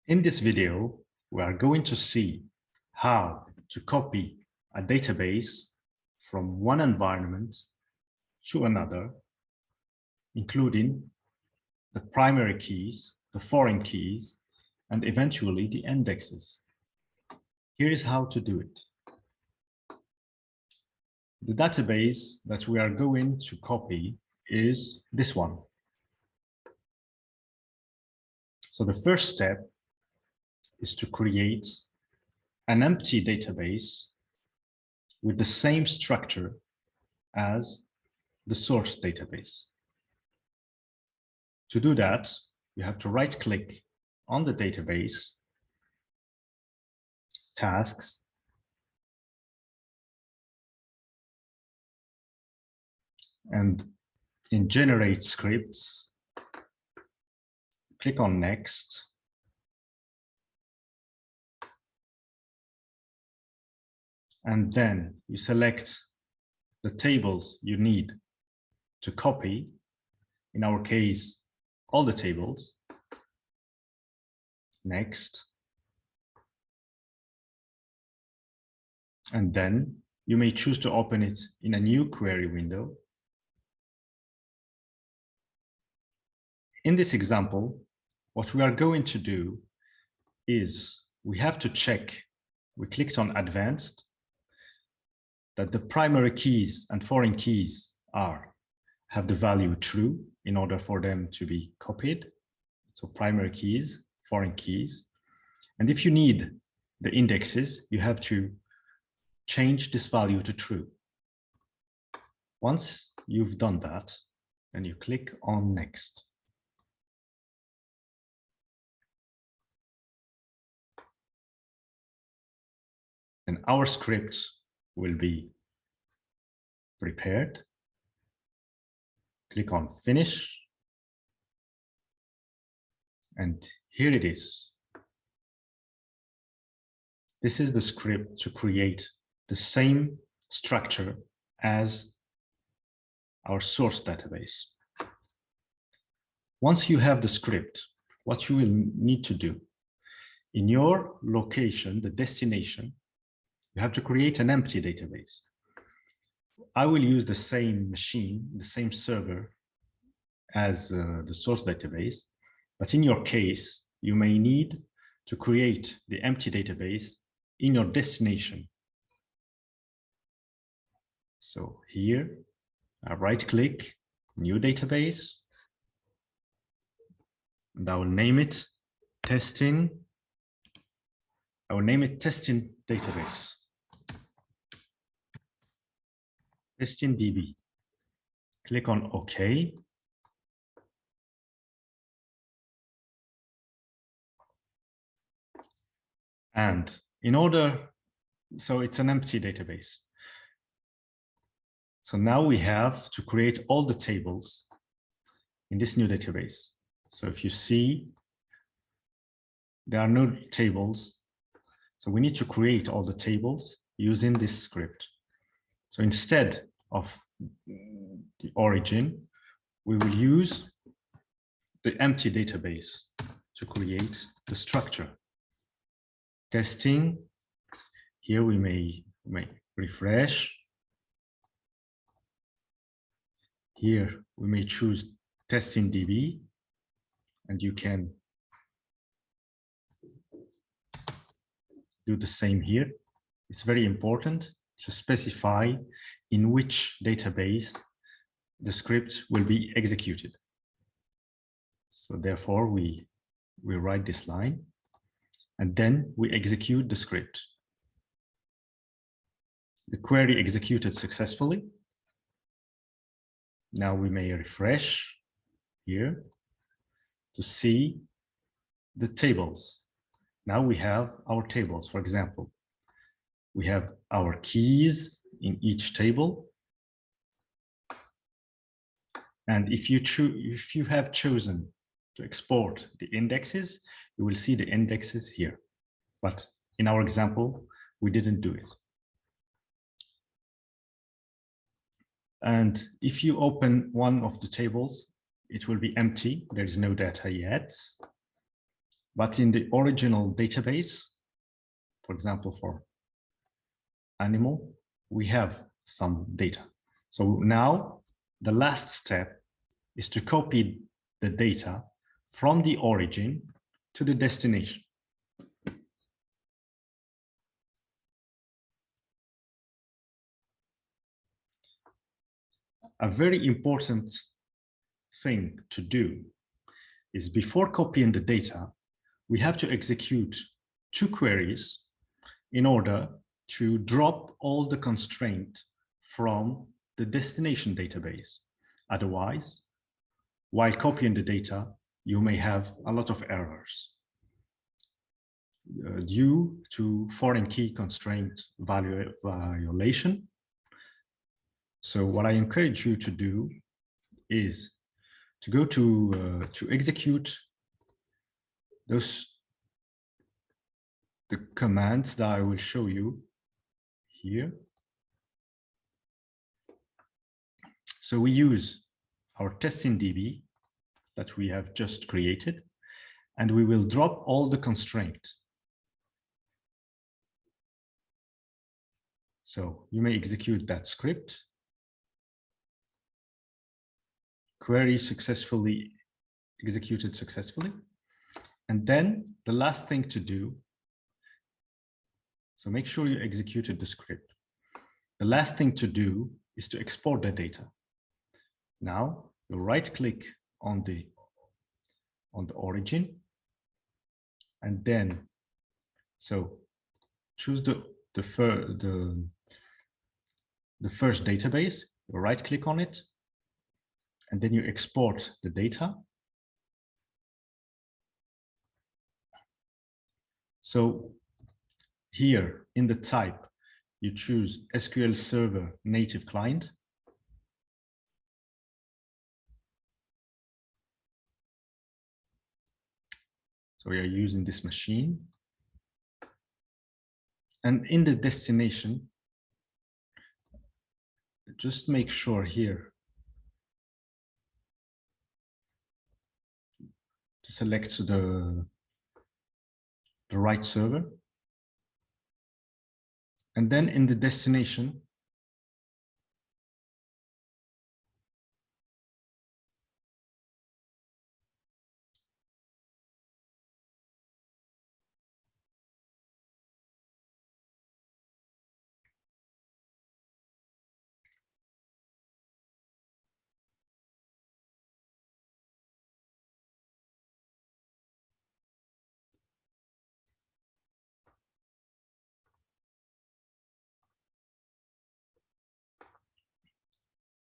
In this video, we are going to see how to copy a database from one environment to another, including the primary keys, the foreign keys, and eventually the indexes. Here is how to do it. The database that we are going to copy is this one. So the first step is to create an empty database with the same structure as the source database. To do that, you have to right-click on the database, tasks, and in generate scripts, click on next. And then you select the tables you need to copy. In our case, all the tables. Next. And then you may choose to open it in a new query window. In this example, what we are going to do is we have to check, we clicked on advanced, that the primary keys and foreign keys have the value true in order for them to be copied. So primary keys, foreign keys. And if you need the indexes, you have to change this value to true. Once you've done that, then you click on next. And our script will be prepared. Click on finish. And here it is. This is the script to create the same structure as our source database. Once you have the script, what you will need to do in your location, the destination, you have to create an empty database. I will use the same machine, the same server as the source database, but in your case, you may need to create the empty database in your destination. So here, I right-click, new database, and I will name it testing. I will name it testing database. Testing DB. Click on OK. And so it's an empty database. So now we have to create all the tables in this new database. So if you see, there are no tables. So we need to create all the tables using this script. So instead of the origin, we will use the empty database to create the structure. Testing, here we may refresh. Here we may choose testing DB, and you can do the same here. It's very important to specify in which database the script will be executed. So therefore we write this line and then we execute the script. The query executed successfully. Now we may refresh here to see the tables. Now we have our tables. For example, we have our keys in each table. And if you have chosen to export the indexes, you will see the indexes here. But in our example, we didn't do it. And if you open one of the tables, it will be empty. There is no data yet. But in the original database, for example, for animal, we have some data. So now the last step is to copy the data from the origin to the destination. A very important thing to do is before copying the data, we have to execute 2 queries in order to drop all the constraint from the destination database. Otherwise, while copying the data, you may have a lot of errors due to foreign key constraint violation. So what I encourage you to do is to go to execute the commands that I will show you here. So we use our testing DB that we have just created, and we will drop all the constraints. So you may execute that script. Query successfully executed successfully. And then the last thing to do, so make sure you executed the script. The last thing to do is to export the data. Now you right click on the origin, and then so choose the first database, you right click on it, and then you export the data. So here in the type, you choose SQL Server native client. So we are using this machine. And in the destination, just make sure here to select the right server. And then in the destination,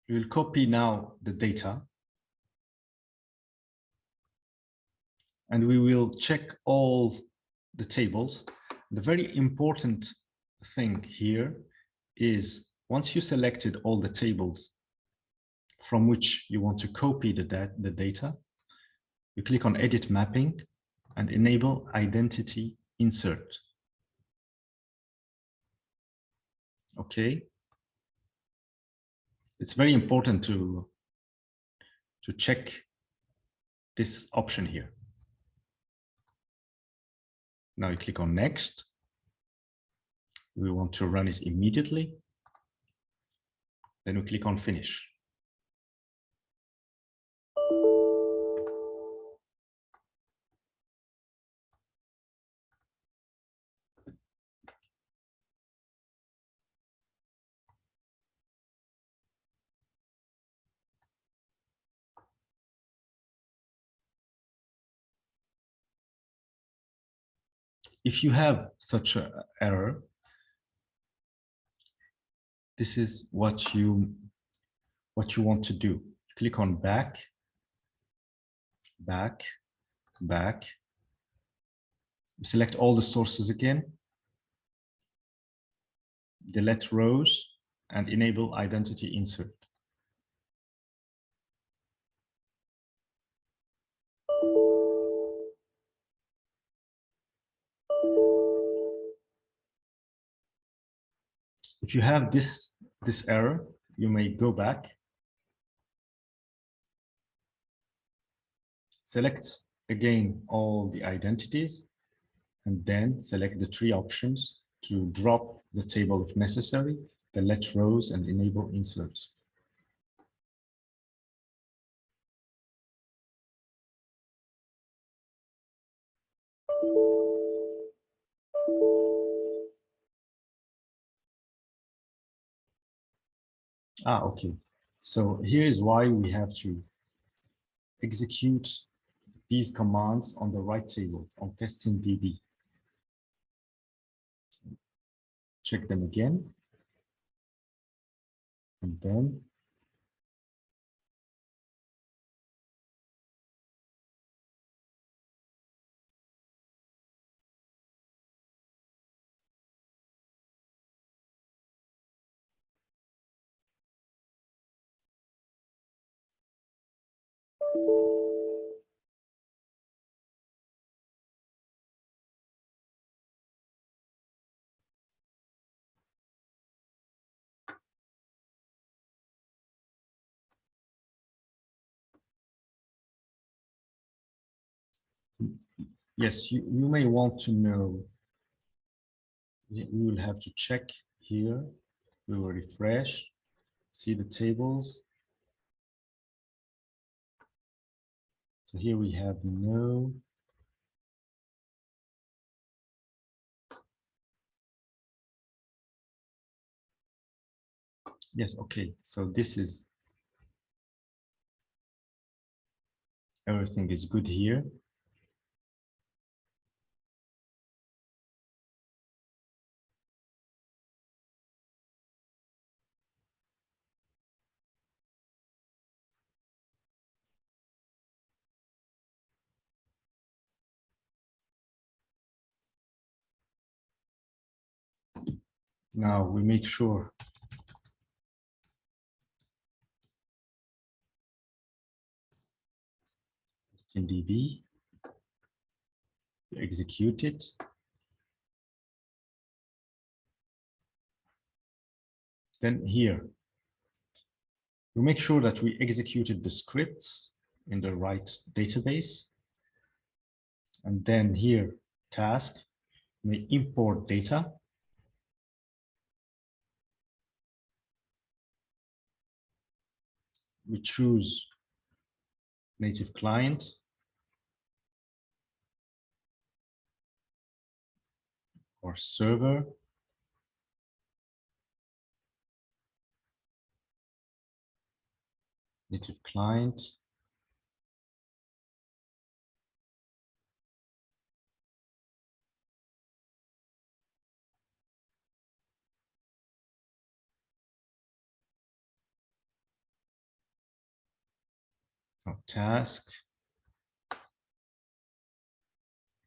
we will copy now the data, and we will check all the tables. The very important thing here is once you selected all the tables from which you want to copy the data, you click on Edit Mapping and enable Identity Insert. Okay. It's very important to check this option here. Now you click on Next. We want to run it immediately. Then we click on Finish. If you have such an error, this is what you want to do. Click on Back, Back, Back. Select all the sources again. Delete rows and enable Identity Insert. If you have this error, you may go back, select again all the identities, and then select the three options to drop the table if necessary, delete rows, and enable inserts. Okay. So here is why we have to execute these commands on the right tables on testing DB. Check them again. And then yes, you may want to know, we will have to check here. We will refresh, see the tables. So here we have no. Yes, okay. So this is, everything is good here. Now we make sure in DB, execute it. Then here, we make sure that we executed the scripts in the right database. And then here, task, we import data. We choose native client. Or server. Native client. Task,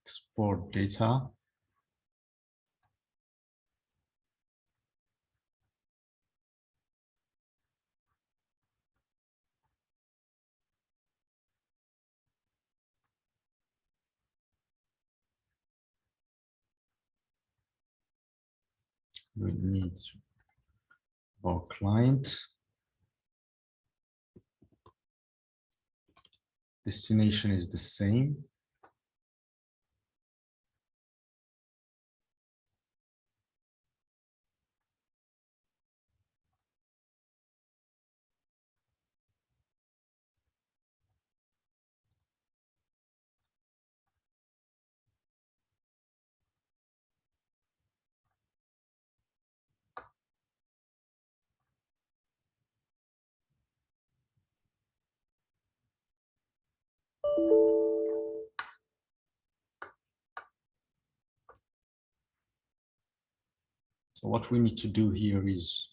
export data. We need our client. Destination is the same. So what we need to do here is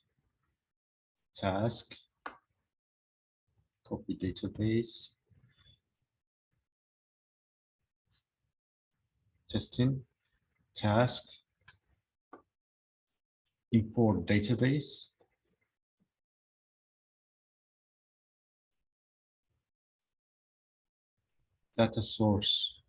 task, copy database, testing, task, import database, data source,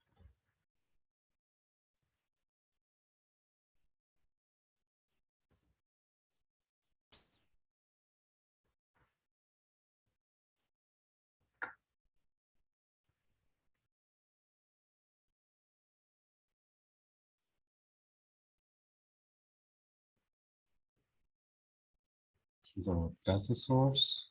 choose our data source.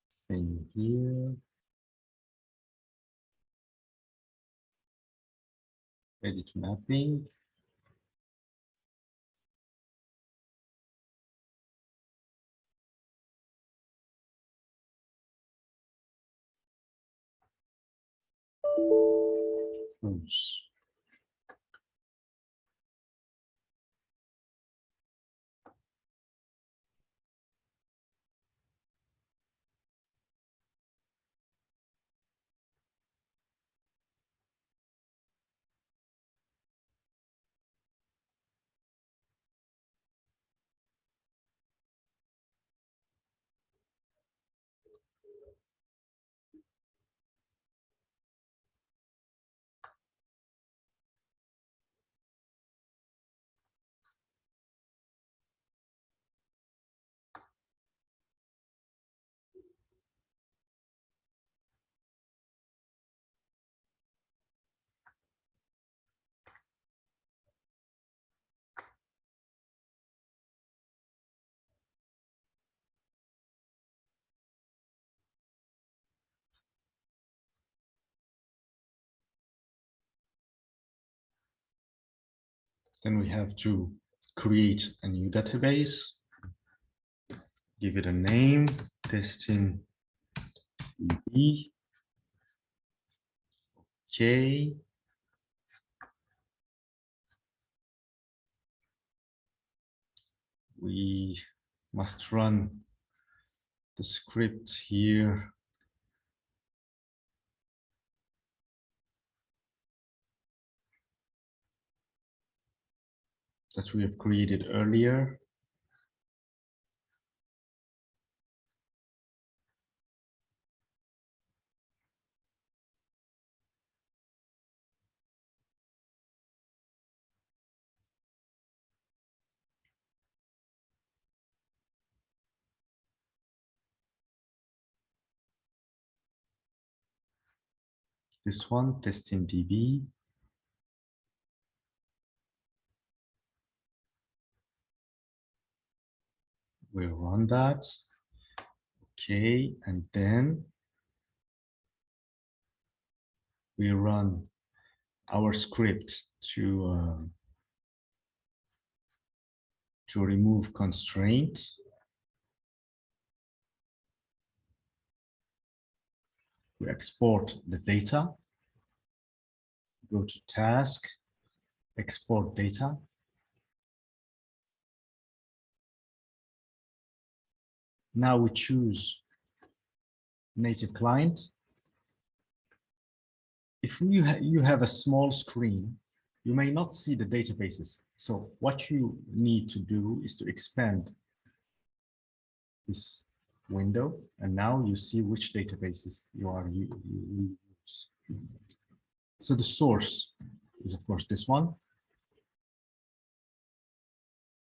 Same here. Edit mapping. Close. Then we have to create a new database, give it a name, testing DB. Okay. We must run the script here. That we have created earlier. This one, testing DB. We'll run that. Okay, and then we run our script to remove constraint. We export the data, go to task, export data. Now we choose native client. If you have a small screen, you may not see the databases. So what you need to do is to expand this window, and now you see which databases you use. So the source is, of course, this one.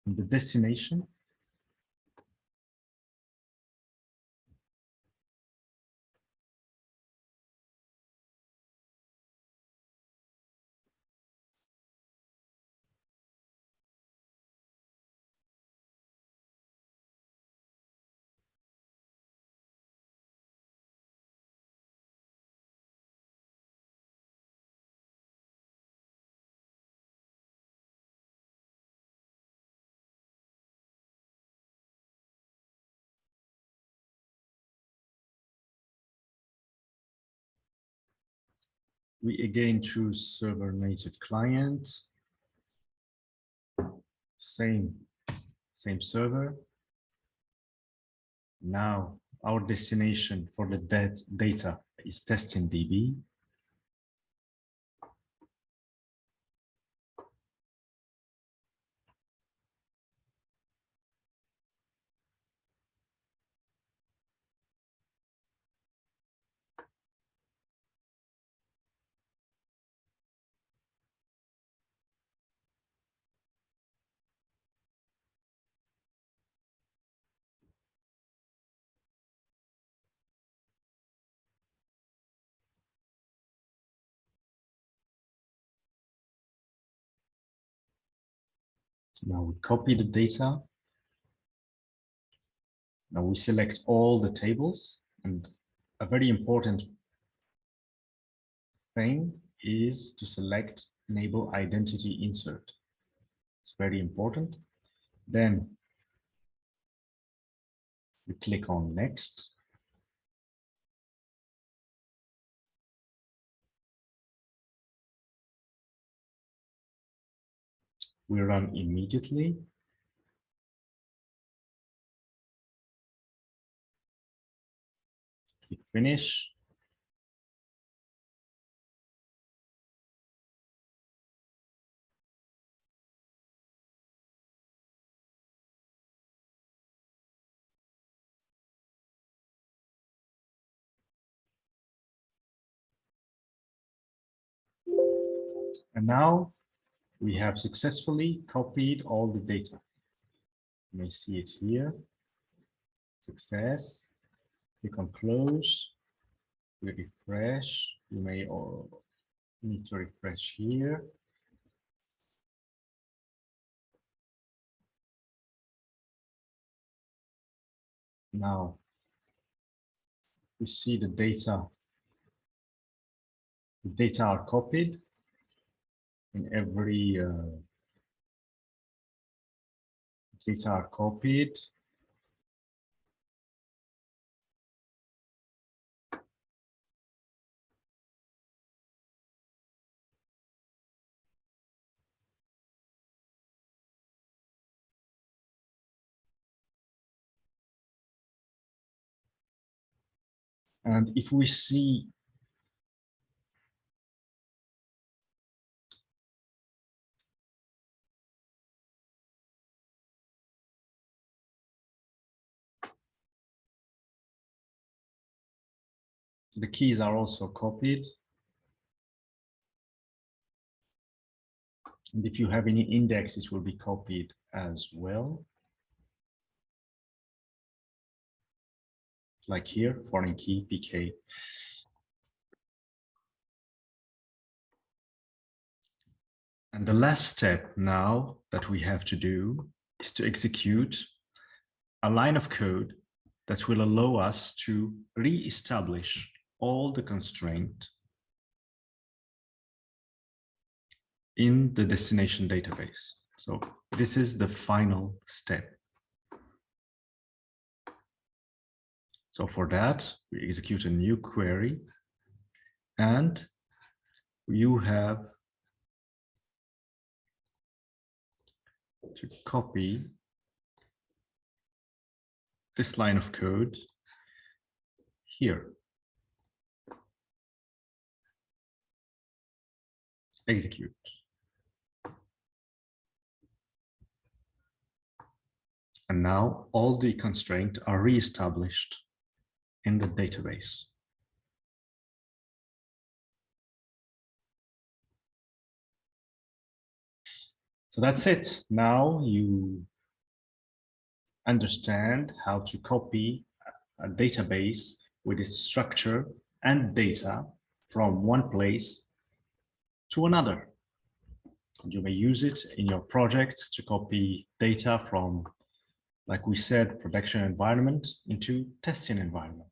And the destination we again choose server native client, same server. Now our destination for the data is testing DB. Now we copy the data. Now we select all the tables, and a very important thing is to select enable identity insert. It's very important. Then we click on next. We run immediately. Click finish. And now we have successfully copied all the data. You may see it here. Success. Click on close. We refresh. You may need to refresh here. Now we see the data. The data are copied in every data are copied. And if we see the keys are also copied. And if you have any index, it will be copied as well. Like here, foreign key, PK. And the last step now that we have to do is to execute a line of code that will allow us to re-establish all the constraints in the destination database. So this is the final step. So for that, we execute a new query, and you have to copy this line of code here. Execute. And now all the constraints are re-established in the database. So that's it. Now you understand how to copy a database with its structure and data from one place to another. You may use it in your projects to copy data from, like we said, production environment into testing environment.